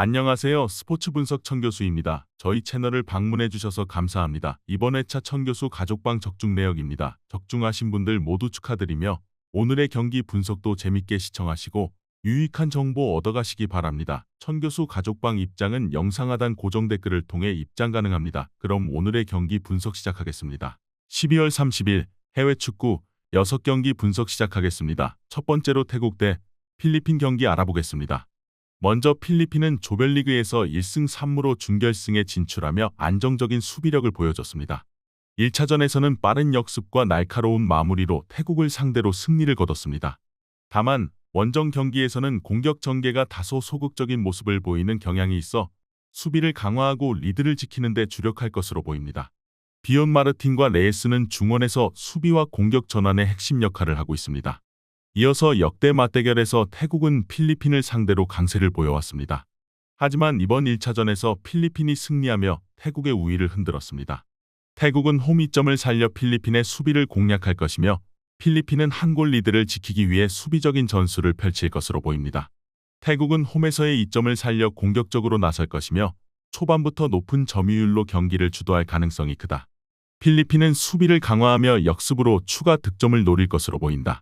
안녕하세요. 스포츠 분석 천교수입니다. 저희 채널을 방문해 주셔서 감사합니다. 이번 회차 천교수 가족방 적중 내역입니다. 적중하신 분들 모두 축하드리며 오늘의 경기 분석도 재밌게 시청하시고 유익한 정보 얻어가시기 바랍니다. 천교수 가족방 입장은 영상 하단 고정 댓글을 통해 입장 가능합니다. 그럼 오늘의 경기 분석 시작하겠습니다. 12월 30일 해외 축구 6경기 분석 시작하겠습니다. 첫 번째로 태국 대 필리핀 경기 알아보겠습니다. 먼저 필리핀은 조별리그에서 1승 3무로 준결승에 진출하며 안정적인 수비력을 보여줬습니다. 1차전에서는 빠른 역습과 날카로운 마무리로 태국을 상대로 승리를 거뒀습니다. 다만 원정 경기에서는 공격 전개가 다소 소극적인 모습을 보이는 경향이 있어 수비를 강화하고 리드를 지키는 데 주력할 것으로 보입니다. 비온 마르틴과 레예스는 중원에서 수비와 공격 전환의 핵심 역할을 하고 있습니다. 이어서 역대 맞대결에서 태국은 필리핀을 상대로 강세를 보여왔습니다. 하지만 이번 1차전에서 필리핀이 승리하며 태국의 우위를 흔들었습니다. 태국은 홈 이점을 살려 필리핀의 수비를 공략할 것이며 필리핀은 한 골 리드를 지키기 위해 수비적인 전술을 펼칠 것으로 보입니다. 태국은 홈에서의 이점을 살려 공격적으로 나설 것이며 초반부터 높은 점유율로 경기를 주도할 가능성이 크다. 필리핀은 수비를 강화하며 역습으로 추가 득점을 노릴 것으로 보인다.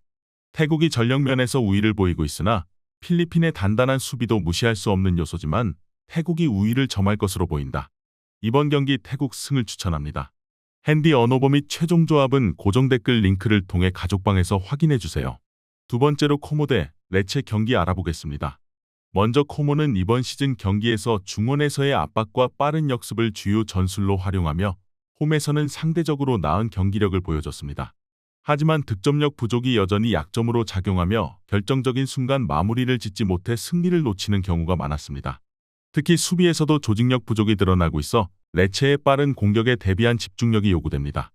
태국이 전력면에서 우위를 보이고 있으나 필리핀의 단단한 수비도 무시할 수 없는 요소지만 태국이 우위를 점할 것으로 보인다. 이번 경기 태국 승을 추천합니다. 핸디 언오버 및 최종 조합은 고정 댓글 링크를 통해 가족방에서 확인해주세요. 두 번째로 코모 대 레체 경기 알아보겠습니다. 먼저 코모는 이번 시즌 경기에서 중원에서의 압박과 빠른 역습을 주요 전술로 활용하며 홈에서는 상대적으로 나은 경기력을 보여줬습니다. 하지만 득점력 부족이 여전히 약점으로 작용하며 결정적인 순간 마무리를 짓지 못해 승리를 놓치는 경우가 많았습니다. 특히 수비에서도 조직력 부족이 드러나고 있어 레체의 빠른 공격에 대비한 집중력이 요구됩니다.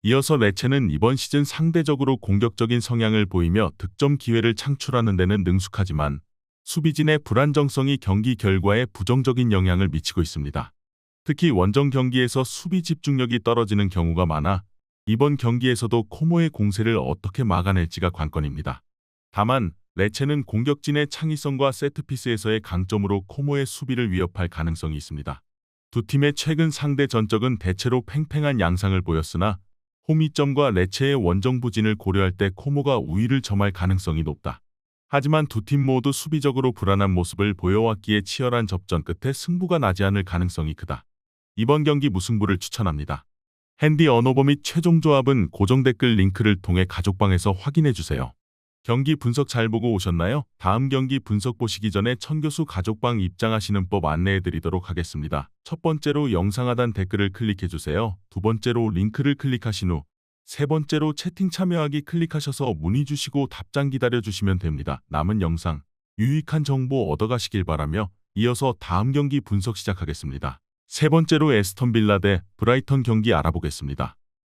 이어서 레체는 이번 시즌 상대적으로 공격적인 성향을 보이며 득점 기회를 창출하는 데는 능숙하지만 수비진의 불안정성이 경기 결과에 부정적인 영향을 미치고 있습니다. 특히 원정 경기에서 수비 집중력이 떨어지는 경우가 많아 이번 경기에서도 코모의 공세를 어떻게 막아낼지가 관건입니다. 다만 레체는 공격진의 창의성과 세트피스에서의 강점으로 코모의 수비를 위협할 가능성이 있습니다. 두 팀의 최근 상대 전적은 대체로 팽팽한 양상을 보였으나 홈 이점과 레체의 원정 부진을 고려할 때 코모가 우위를 점할 가능성이 높다. 하지만 두 팀 모두 수비적으로 불안한 모습을 보여왔기에 치열한 접전 끝에 승부가 나지 않을 가능성이 크다. 이번 경기 무승부를 추천합니다. 핸디 언오버 및 최종 조합은 고정 댓글 링크를 통해 가족방에서 확인해주세요. 경기 분석 잘 보고 오셨나요? 다음 경기 분석 보시기 전에 천교수 가족방 입장하시는 법 안내해드리도록 하겠습니다. 첫 번째로 영상 하단 댓글을 클릭해주세요. 두 번째로 링크를 클릭하신 후 세 번째로 채팅 참여하기 클릭하셔서 문의 주시고 답장 기다려주시면 됩니다. 남은 영상, 유익한 정보 얻어가시길 바라며 이어서 다음 경기 분석 시작하겠습니다. 세 번째로 에스턴 빌라 대 브라이턴 경기 알아보겠습니다.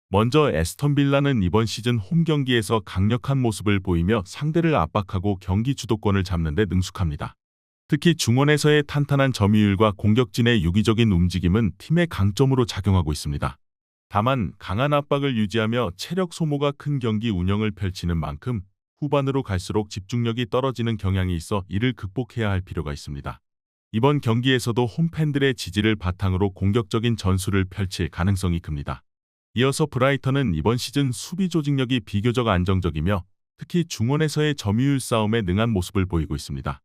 먼저 에스턴 빌라는 이번 시즌 홈 경기에서 강력한 모습을 보이며 상대를 압박하고 경기 주도권을 잡는 데 능숙합니다. 특히 중원에서의 탄탄한 점유율과 공격진의 유기적인 움직임은 팀의 강점으로 작용하고 있습니다. 다만 강한 압박을 유지하며 체력 소모가 큰 경기 운영을 펼치는 만큼 후반으로 갈수록 집중력이 떨어지는 경향이 있어 이를 극복해야 할 필요가 있습니다. 이번 경기에서도 홈팬들의 지지를 바탕으로 공격적인 전술을 펼칠 가능성이 큽니다. 이어서 브라이턴은 이번 시즌 수비 조직력이 비교적 안정적이며 특히 중원에서의 점유율 싸움에 능한 모습을 보이고 있습니다.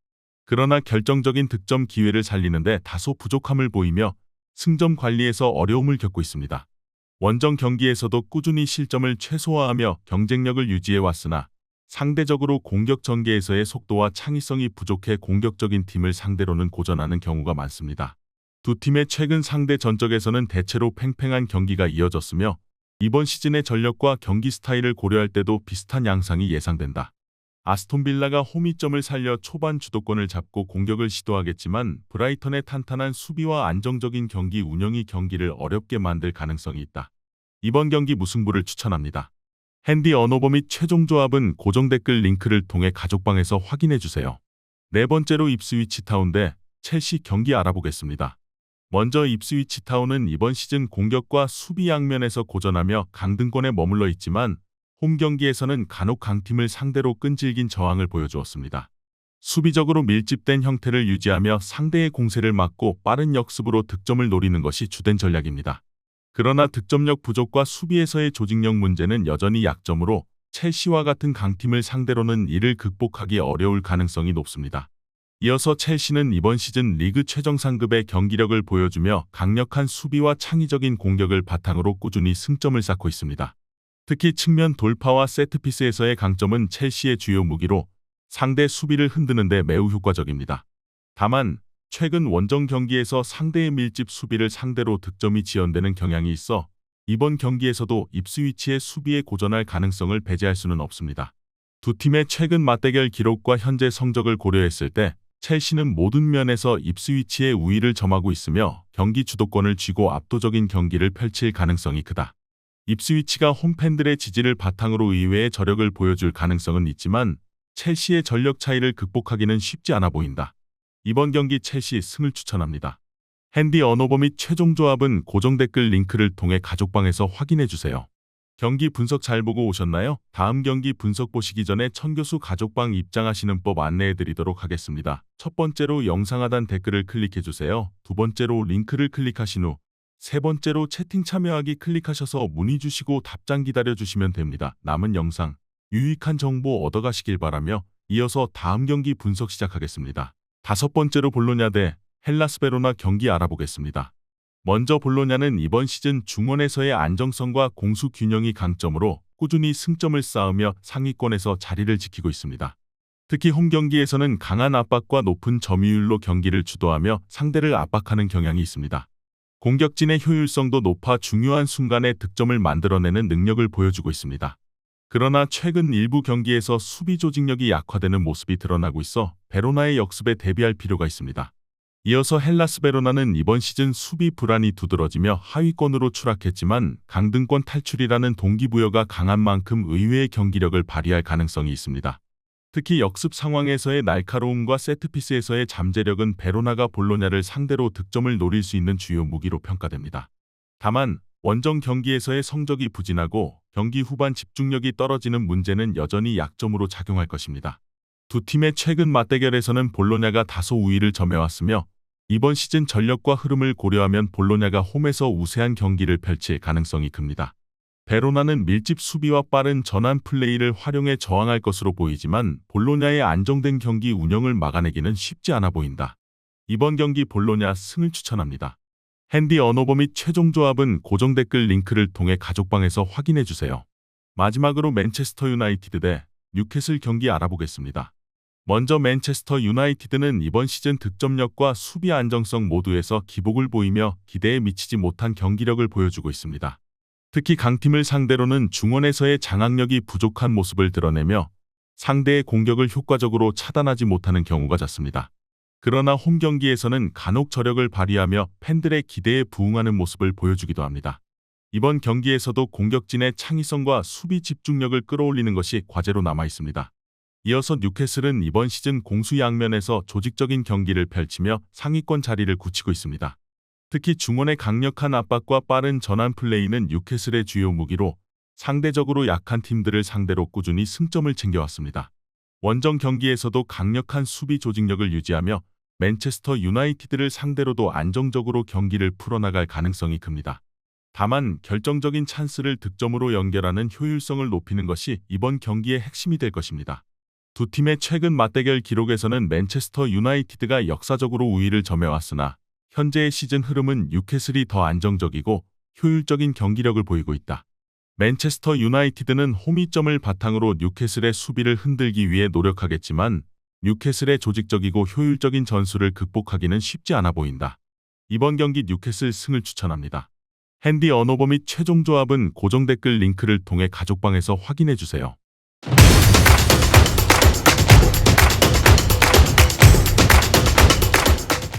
그러나 결정적인 득점 기회를 살리는데 다소 부족함을 보이며 승점 관리에서 어려움을 겪고 있습니다. 원정 경기에서도 꾸준히 실점을 최소화하며 경쟁력을 유지해왔으나 상대적으로 공격 전개에서의 속도와 창의성이 부족해 공격적인 팀을 상대로는 고전하는 경우가 많습니다. 두 팀의 최근 상대 전적에서는 대체로 팽팽한 경기가 이어졌으며 이번 시즌의 전력과 경기 스타일을 고려할 때도 비슷한 양상이 예상된다. 아스톤 빌라가 홈 이점을 살려 초반 주도권을 잡고 공격을 시도하겠지만 브라이턴의 탄탄한 수비와 안정적인 경기 운영이 경기를 어렵게 만들 가능성이 있다. 이번 경기 무승부를 추천합니다. 핸디 언오버 및 최종 조합은 고정 댓글 링크를 통해 가족방에서 확인해주세요. 네 번째로 입스위치 타운 대 첼시 경기 알아보겠습니다. 먼저 입스위치 타운은 이번 시즌 공격과 수비 양면에서 고전하며 강등권에 머물러 있지만 홈 경기에서는 간혹 강팀을 상대로 끈질긴 저항을 보여주었습니다. 수비적으로 밀집된 형태를 유지하며 상대의 공세를 막고 빠른 역습으로 득점을 노리는 것이 주된 전략입니다. 그러나 득점력 부족과 수비에서의 조직력 문제는 여전히 약점으로 첼시와 같은 강팀을 상대로는 이를 극복하기 어려울 가능성이 높습니다. 이어서 첼시는 이번 시즌 리그 최정 상급의 경기력을 보여주며 강력한 수비와 창의적인 공격을 바탕으로 꾸준히 승점을 쌓고 있습니다. 특히 측면 돌파와 세트피스에서의 강점은 첼시의 주요 무기로 상대 수비를 흔드는 데 매우 효과적입니다. 다만 최근 원정 경기에서 상대의 밀집 수비를 상대로 득점이 지연되는 경향이 있어 이번 경기에서도 입스위치의 수비에 고전할 가능성을 배제할 수는 없습니다. 두 팀의 최근 맞대결 기록과 현재 성적을 고려했을 때 첼시는 모든 면에서 입스위치의 우위를 점하고 있으며 경기 주도권을 쥐고 압도적인 경기를 펼칠 가능성이 크다. 입스위치가 홈팬들의 지지를 바탕으로 의외의 저력을 보여줄 가능성은 있지만 첼시의 전력 차이를 극복하기는 쉽지 않아 보인다. 이번 경기 첼시 승을 추천합니다. 핸디 언어버 및 최종 조합은 고정 댓글 링크를 통해 가족방에서 확인해주세요. 경기 분석 잘 보고 오셨나요? 다음 경기 분석 보시기 전에 천교수 가족방 입장하시는 법 안내해드리도록 하겠습니다. 첫 번째로 영상 하단 댓글을 클릭해주세요. 두 번째로 링크를 클릭하신 후 세 번째로 채팅 참여하기 클릭하셔서 문의 주시고 답장 기다려주시면 됩니다. 남은 영상 유익한 정보 얻어가시길 바라며 이어서 다음 경기 분석 시작하겠습니다. 다섯 번째로 볼로냐 대 헬라스 베로나 경기 알아보겠습니다. 먼저 볼로냐는 이번 시즌 중원에서의 안정성과 공수 균형이 강점으로 꾸준히 승점을 쌓으며 상위권에서 자리를 지키고 있습니다. 특히 홈 경기에서는 강한 압박과 높은 점유율로 경기를 주도하며 상대를 압박하는 경향이 있습니다. 공격진의 효율성도 높아 중요한 순간에 득점을 만들어내는 능력을 보여주고 있습니다. 그러나 최근 일부 경기에서 수비 조직력이 약화되는 모습이 드러나고 있어 베로나의 역습에 대비할 필요가 있습니다. 이어서 헬라스 베로나는 이번 시즌 수비 불안이 두드러지며 하위권으로 추락했지만 강등권 탈출이라는 동기부여가 강한 만큼 의외의 경기력을 발휘할 가능성이 있습니다. 특히 역습 상황에서의 날카로움과 세트피스에서의 잠재력은 베로나가 볼로냐를 상대로 득점을 노릴 수 있는 주요 무기로 평가됩니다. 다만 원정 경기에서의 성적이 부진하고 경기 후반 집중력이 떨어지는 문제는 여전히 약점으로 작용할 것입니다. 두 팀의 최근 맞대결에서는 볼로냐가 다소 우위를 점해왔으며 이번 시즌 전력과 흐름을 고려하면 볼로냐가 홈에서 우세한 경기를 펼칠 가능성이 큽니다. 베로나는 밀집 수비와 빠른 전환 플레이를 활용해 저항할 것으로 보이지만 볼로냐의 안정된 경기 운영을 막아내기는 쉽지 않아 보인다. 이번 경기 볼로냐 승을 추천합니다. 핸디 언어버 및 최종 조합은 고정 댓글 링크를 통해 가족방에서 확인해주세요. 마지막으로 맨체스터 유나이티드 대 뉴캐슬 경기 알아보겠습니다. 먼저 맨체스터 유나이티드는 이번 시즌 득점력과 수비 안정성 모두에서 기복을 보이며 기대에 미치지 못한 경기력을 보여주고 있습니다. 특히 강팀을 상대로는 중원에서의 장악력이 부족한 모습을 드러내며 상대의 공격을 효과적으로 차단하지 못하는 경우가 잦습니다. 그러나 홈 경기에서는 간혹 저력을 발휘하며 팬들의 기대에 부응하는 모습을 보여주기도 합니다. 이번 경기에서도 공격진의 창의성과 수비 집중력을 끌어올리는 것이 과제로 남아 있습니다. 이어서 뉴캐슬은 이번 시즌 공수 양면에서 조직적인 경기를 펼치며 상위권 자리를 굳히고 있습니다. 특히 중원의 강력한 압박과 빠른 전환 플레이는 뉴캐슬의 주요 무기로 상대적으로 약한 팀들을 상대로 꾸준히 승점을 챙겨왔습니다. 원정 경기에서도 강력한 수비 조직력을 유지하며 맨체스터 유나이티드를 상대로도 안정적으로 경기를 풀어나갈 가능성이 큽니다. 다만 결정적인 찬스를 득점으로 연결하는 효율성을 높이는 것이 이번 경기의 핵심이 될 것입니다. 두 팀의 최근 맞대결 기록에서는 맨체스터 유나이티드가 역사적으로 우위를 점해왔으나 현재의 시즌 흐름은 뉴캐슬이 더 안정적이고 효율적인 경기력을 보이고 있다. 맨체스터 유나이티드는 홈이점을 바탕으로 뉴캐슬의 수비를 흔들기 위해 노력하겠지만 뉴캐슬의 조직적이고 효율적인 전술을 극복하기는 쉽지 않아 보인다. 이번 경기 뉴캐슬 승을 추천합니다. 핸디 언어버 및 최종 조합은 고정 댓글 링크를 통해 가족방에서 확인해주세요.